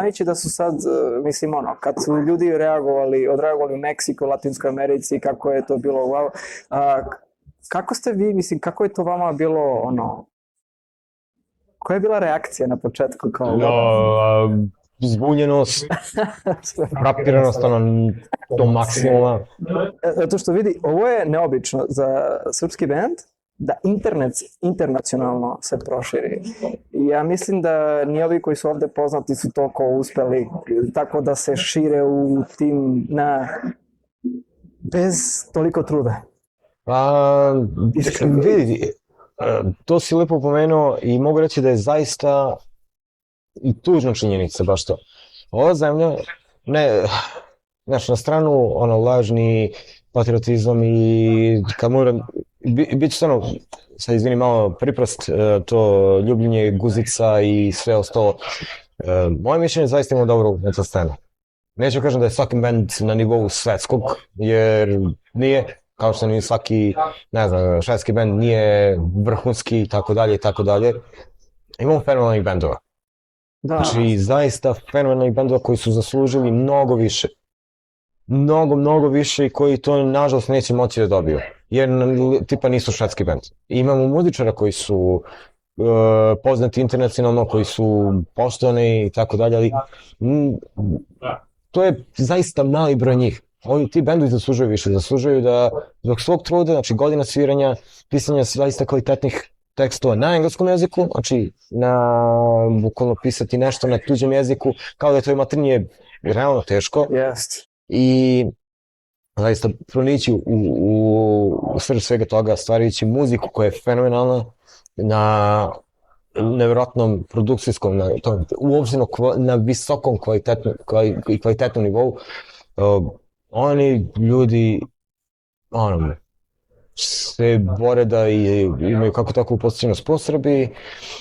znajući da su sad, mislim, kad su ljudi odreagovali u Meksiku, Latinskoj Americi, kako je to bilo, wow, kako ste vi, mislim, kako je to vama bilo, koja je bila reakcija na početku? Zbunjenost, frapiranost, do maksimuma. Zato što vidi, ovo je neobično za srpski band, da internacionalno se proširi. I ja mislim da ni ovi koji su ovde poznati su toliko uspeli tako da se šire u tim bez toliko truda. Vidi, to si lepo pomenuo i mogu reći da je zaista i tužna činjenica baš to. Ova zemlja, na stranu lažni patriotizam i kad moram, bit će stvarno, sad izvini malo priprast, to ljubljenje guzica i sve ostalo. Moje mišljenje je zaista imamo dobru metal scenu. Neću kažem da je svaki band na nivou svetskog, jer nije, kao što ni svaki, švedski band nije vrhunski i tako dalje. Imamo fenomenalnih bendova. Znači, zaista fenomenalnih bendova koji su zaslužili mnogo više. Mnogo više i koji to, nažalost, neće moći da dobiju. Jer, tipa, nisu švedski bend. Imamo muzičara koji su poznati internacionalno, koji su poštovani i tako dalje, ali to je zaista mali broj njih. Ti bendovi zaslužuju da zbog svog truda, znači godina sviranja, pisanja zaista kvalitetnih tekstova na engleskom jeziku, znači bukvalno pisati nešto na tuđem jeziku, kao da je to maternje realno teško. I zaista pronići u srž svega toga, stvarajući muziku koja je fenomenalna, na nevjerojatnom produkcijskom, uopšteno na visokom kvalitetnom nivou. Oni ljudi se bore da imaju kako tako uposlećenost po Srbiji,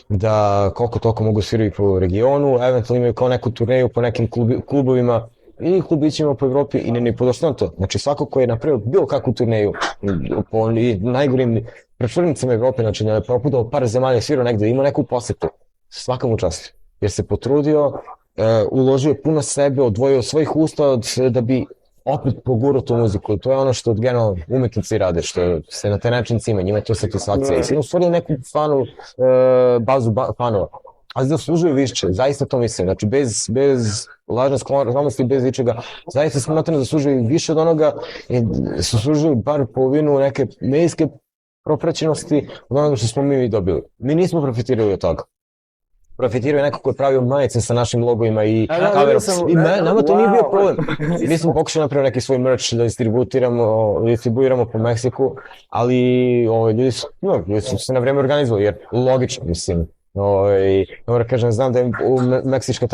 da koliko toliko mogu svirati po regionu, eventualno imaju kao neku turneju po nekim klubovima i klubićima po Evropi i ne podošteno to. Znači svako ko je napravio bilo kakvu turneju po najgorim prečvrnicama Evrope, znači da je proputao par zemalja, svirao negde, imao neku posetu, svaka mu čast. Jer se potrudio, uložio puno sebe, odvojio svojih usta da bi opet pogurao tu muziku. To je ono što generalno umetnici rade, što se na taj način cima, njima je to satisfakcija. I se stvorio neku bazu fanova. Ali zaslužuju više, zaista to mislim. Znači bez lažne skromnosti, bez ičega, zaista smatram da zaslužuju više od onoga i zaslužuju bar polovinu neke medijske propraćenosti od onoga što smo mi dobili. Mi nismo profitirali od toga. Profitirao je neko ko je pravio majice sa našim logovima i kamerom. I nama to nije bio problem. Mi smo pokušali napraviti neki svoj merch da distribuiramo po Meksiku, ali ljudi su se na vreme organizovali, jer logično, mislim. Moram kažem, znam da je meksička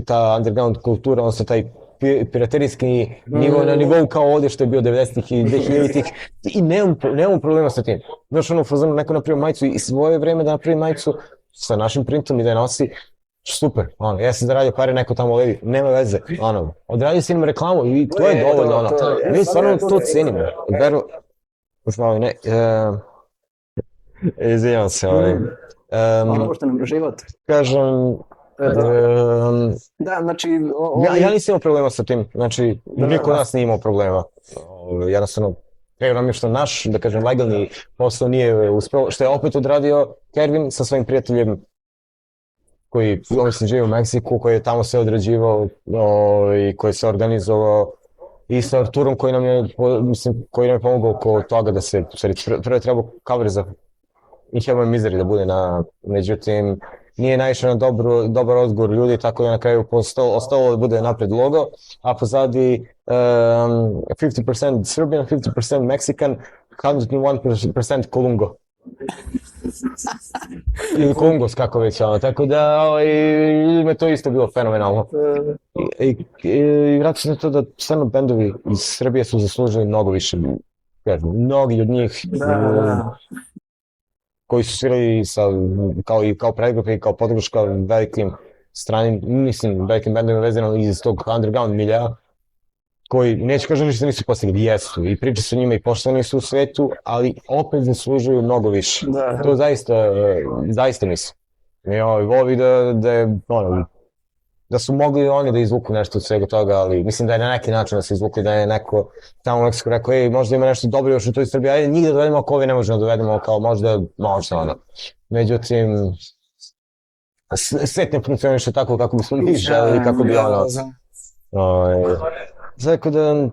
ta underground kultura, odnosno taj piraterijski nivo na nivou kao ovdje što je bio 90-ih i 2000-ih i nemamo problema sa tim. Znaš, neko napravio majicu i svoje vreme da napravi majicu sa našim printom i da je nosi, super, ja sam zaradio pare, neko tamo levi, nema veze, odradio si nam reklamu i to je dovoljno, mi stvarno to cenimo. Izvinjavam se, Možete nam život. Kažem, da, znači... Ja nisam imao problema sa tim, znači, niko od nas nije imao problema. Jednostavno, nam je što naš, da kažem, legalni posao nije uspeo, što je opet odradio Kervin sa svojim prijateljem koji, mislim, živi u Meksiku, koji je tamo sve odrađivao i koji se organizovao i sa Arturom koji nam je pomogao oko toga da se, prvo je trebao cover za Inhuman Misery da bude međutim, nije naišao na dobar odgovor ljudi, tako da je na kraju ostalo da bude napred logo, a pozadi 50% Serbian, 50% Mexican, 101% Kolungo. Ili Kongos, kako već, tako da ljudima to isto bilo fenomenalno. I vratim se na to da stvarno bendovi iz Srbije su zaslužili mnogo više. Mnogi od njih koji su svirali kao predgrupe i kao podrška velikim stranim, velikim bendovima vezano iz tog underground milja, koji, neću kažem što nisu postigli, jesu, i priče su njima i poštovani su u svetu, ali opet zaslužuju mnogo više. To zaista mislim. I volio da da su mogli oni da izvuku nešto od svega toga, ali mislim da je na neki način da se izvukli, da je neko tamo u Meksiku rekao, možda ima nešto dobro još u toj Srbiji, ajde njih da dovedemo ako ovi ne možemo da dovedemo, kao možda ono. Međutim, svet ne funkcioniše tako kako bismo mi želeli, kako bi ono. Tako da,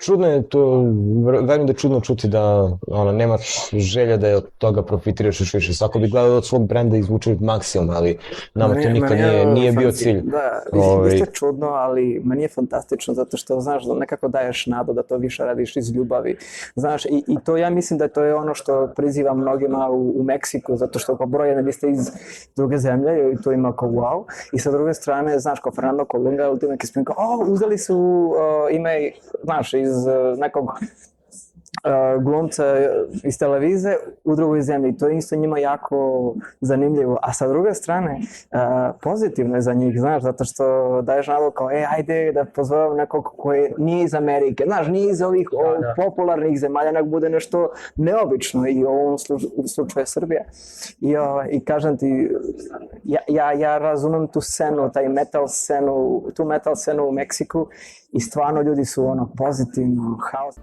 čudno je to, verujem da je čudno čuti da nemaš želja da je od toga profitiraš još više. Svako bi gledao od svog brenda izvuče maksimum, ali nama to nikad nije bio cilj. Da, isto čudno, ali meni je fantastično zato što, znaš, nekako daješ nadu da to više radiš iz ljubavi. Znaš, i to ja mislim da to je ono što priziva mnogima u Meksiku, zato što po broju jedan vi ste iz druge zemlje i to ima kao wow. I sa druge strane, znaš, kao Fernando Colunga, Ultimate Spin, kao, uzeli su ime, znaš, iz nekog glumca iz televize u drugoj zemlji. To je isto njima jako zanimljivo. A sa druge strane, pozitivno je za njih, znaš, zato što daješ nadu kao, ajde da pozovem nekog koji nije iz Amerike, znaš, nije iz ovih popularnih zemalja, nek bude nešto neobično i u ovom slučaju Srbija. I kažem ti, ja razumem tu scenu, tu metal scenu u Meksiku i stvarno ljudi su ono pozitivno, haos.